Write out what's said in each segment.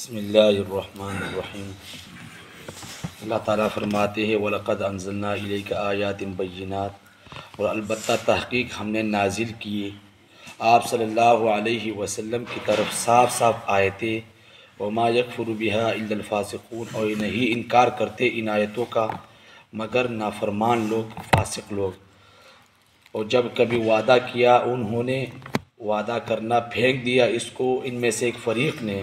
بسم اللہ الرحمن الرحیم۔ اللہ تعالیٰ فرماتے ہیں وَلَقَدْ أَنزَلْنَا إِلَيْكَ آيَاتٍ بَيِّنَاتٍ، اور البتہ تحقیق ہم نے نازل کیے آپ صلی اللہ علیہ وسلم کی طرف صاف صاف آیتیں، وَمَا يَكْفُرُ بِهَا إِلَّا الْفَاسِقُونَ، اور نہیں انکار کرتے ان آیتوں کا مگر نافرمان لوگ، فاسق لوگ۔ اور جب کبھی وعدہ کیا انہوں نے وعدہ کرنا پھینک دیا اس کو ان میں سے ایک فریق نے،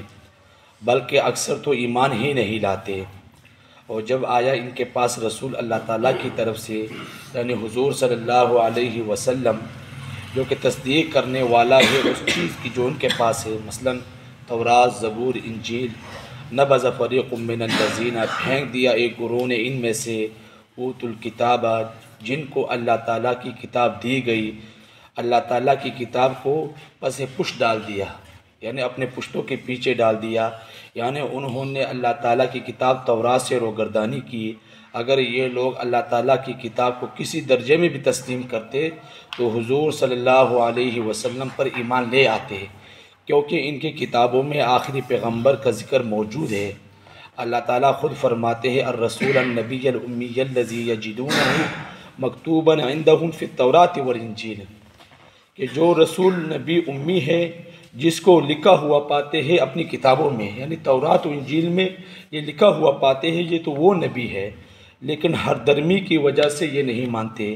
بلکہ اکثر تو ایمان ہی نہیں لاتے۔ اور جب آیا ان کے پاس رسول اللہ تعالیٰ کی طرف سے، یعنی حضور صلی اللہ علیہ وسلم، جو کہ تصدیق کرنے والا ہے اس چیز کی جو ان کے پاس ہے، مثلا تورات، زبور، انجیل، نبذ فریق من الذین، پھینک دیا ایک گروہ نے ان میں سے، اوتوا الکتاب، جن کو اللہ تعالیٰ کی کتاب دی گئی، اللہ تعالیٰ کی کتاب کو پس پش ڈال دیا، یعنی اپنے پشتوں کے پیچھے ڈال دیا، یعنی انہوں نے اللہ تعالیٰ کی کتاب تورات سے روگردانی کی۔ اگر یہ لوگ اللہ تعالیٰ کی کتاب کو کسی درجے میں بھی تسلیم کرتے تو حضور صلی اللہ علیہ وسلم پر ایمان لے آتے، کیونکہ ان کی کتابوں میں آخری پیغمبر کا ذکر موجود ہے۔ اللہ تعالیٰ خود فرماتے ہیں الرسول النبی الامی الذی یجدونہ مکتوبا عندہم فی التوراۃ والانجیل، کہ جو رسول نبی امی ہے جس کو لکھا ہوا پاتے ہیں اپنی کتابوں میں، یعنی تورات و انجیل میں یہ لکھا ہوا پاتے ہیں، یہ تو وہ نبی ہے، لیکن ہر درمی کی وجہ سے یہ نہیں مانتے۔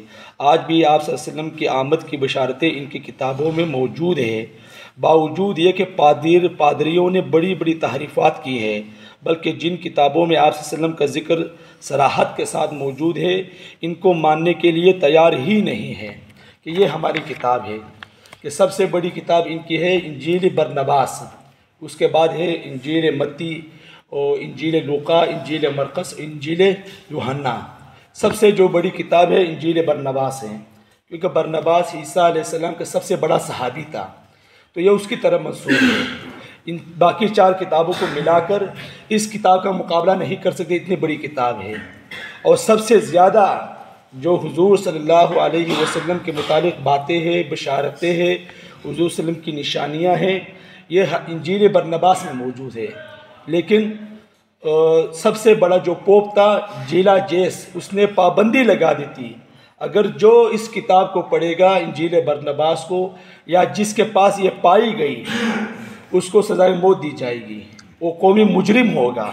آج بھی آپ صلی اللہ علیہ وسلم کی آمد کی بشارتیں ان کی کتابوں میں موجود ہے، باوجود یہ کہ پادریوں نے بڑی بڑی تحریفات کی ہے، بلکہ جن کتابوں میں آپ صلی اللہ علیہ وسلم کا ذکر صراحت کے ساتھ موجود ہے ان کو ماننے کے لیے تیار ہی نہیں ہے کہ یہ ہماری کتاب ہے۔ کہ سب سے بڑی کتاب ان کی ہے انجیل برنباس، اس کے بعد ہے انجیل متی، اور انجیل لوقا، انجیل مرقس، انجیل یوحنا۔ سب سے جو بڑی کتاب ہے انجیل برنباس ہے، کیونکہ برنباس عیسیٰ علیہ السلام کا سب سے بڑا صحابی تھا، تو یہ اس کی طرف منسوب ہے۔ ان باقی چار کتابوں کو ملا کر اس کتاب کا مقابلہ نہیں کر سکتے، اتنی بڑی کتاب ہے۔ اور سب سے زیادہ جو حضور صلی اللہ علیہ وسلم کے متعلق باتیں ہیں، بشارتیں ہیں، حضور صلی اللہ علیہ وسلم کی نشانیاں ہیں، یہ انجیل برنباس میں موجود ہے۔ لیکن سب سے بڑا جو پوپ تھا جیلا جیس، اس نے پابندی لگا دی تھی اگر جو اس کتاب کو پڑھے گا انجیل برنباس کو، یا جس کے پاس یہ پائی گئی اس کو سزائے موت دی جائے گی، وہ قومی مجرم ہوگا۔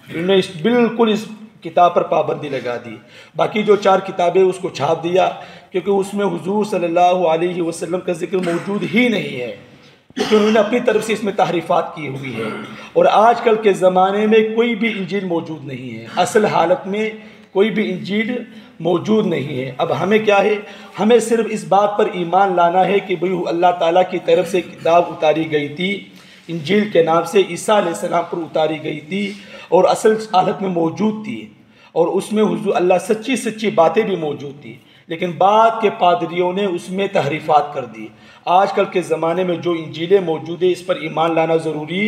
انہوں نے بالکل اس کتاب پر پابندی لگا دی۔ باقی جو چار کتابیں اس کو چھاپ دیا، کیونکہ اس میں حضور صلی اللہ علیہ وسلم کا ذکر موجود ہی نہیں ہے، کیونکہ انہوں نے اپنی طرف سے اس میں تحریفات کی ہوئی ہے۔ اور آج کل کے زمانے میں کوئی بھی انجیل موجود نہیں ہے، اصل حالت میں کوئی بھی انجیل موجود نہیں ہے۔ اب ہمیں کیا ہے، ہمیں صرف اس بات پر ایمان لانا ہے کہ بھئی اللہ تعالیٰ کی طرف سے کتاب اتاری گئی تھی، انجیل کے نام سے عیسیٰ علیہ السلام پر اتاری گئی تھی، اور اصل حالت میں موجود تھی، اور اس میں حضور اللہ سچی باتیں بھی موجود تھی، لیکن بعد کے پادریوں نے اس میں تحریفات کر دی۔ آج کل کے زمانے میں جو انجیلیں موجود ہیں اس پر ایمان لانا ضروری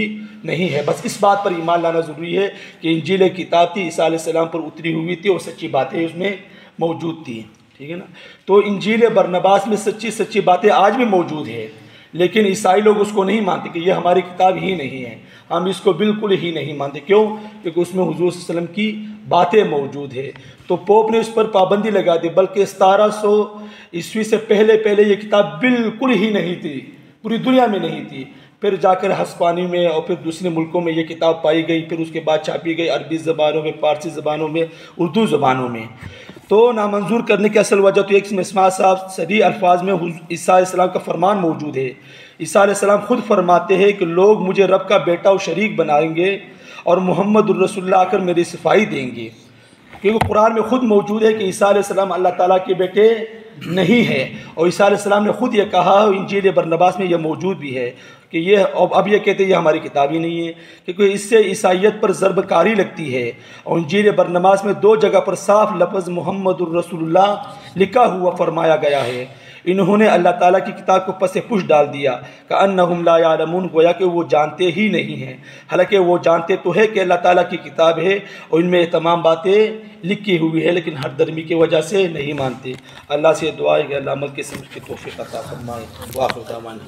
نہیں ہے، بس اس بات پر ایمان لانا ضروری ہے کہ انجیل کتاب تھی، عیسیٰ علیہ السلام پر اتری ہوئی تھی، اور سچی باتیں اس میں موجود تھیں، ٹھیک ہے نا۔ تو انجیل برنباس میں سچی باتیں آج بھی موجود ہیں، لیکن عیسائی لوگ اس کو نہیں مانتے کہ یہ ہماری کتاب ہی نہیں ہے، ہم اس کو بالکل ہی نہیں مانتے۔ کیوں؟ کیونکہ اس میں حضور صلی اللہ علیہ وسلم کی باتیں موجود ہے۔ تو پوپ نے اس پر پابندی لگا دی، بلکہ 1700 عیسوی سے پہلے یہ کتاب بالکل ہی نہیں تھی، پوری دنیا میں نہیں تھی۔ پھر جا کر ہسپانوی میں اور پھر دوسرے ملکوں میں یہ کتاب پائی گئی، پھر اس کے بعد چھاپی گئی عربی زبانوں میں، فارسی زبانوں میں، اردو زبانوں میں۔ تو نامنظور کرنے کی اصل وجہ تو ایک اس میں اسماعیل صاحب صریح الفاظ میں عیسیٰ علیہ السلام کا فرمان موجود ہے۔ عیسیٰ علیہ السلام خود فرماتے ہیں کہ لوگ مجھے رب کا بیٹا و شریک بنائیں گے، اور محمد الرسول اللہ آ کر میری صفائی دیں گے، کیونکہ قرآن میں خود موجود ہے کہ عیسیٰ علیہ السلام اللہ تعالیٰ کے بیٹے نہیں ہے، اور عیسیٰ علیہ السلام نے خود یہ کہا، انجیل برنباس میں یہ موجود بھی ہے کہ یہ اب یہ کہتے ہیں یہ ہماری کتاب ہی نہیں ہے، کیونکہ اس سے عیسائیت پر ضرب کاری لگتی ہے۔ اور انجیل برنباس میں 2 جگہ پر صاف لفظ محمد الرسول اللہ لکھا ہوا فرمایا گیا ہے۔ انہوں نے اللہ تعالیٰ کی کتاب کو پس پش ڈال دیا، کأنہم لا یعلمون، گویا کہ وہ جانتے ہی نہیں ہیں، حالانکہ وہ جانتے تو ہے کہ اللہ تعالیٰ کی کتاب ہے اور ان میں تمام باتیں لکھی ہوئی ہے، لیکن ہر درمی کی وجہ سے نہیں مانتے۔ اللہ سے دعا ہے کہ اللہ عمل کے سمجھ کی توفیق عطا فرمائے۔ وآخر دعوانا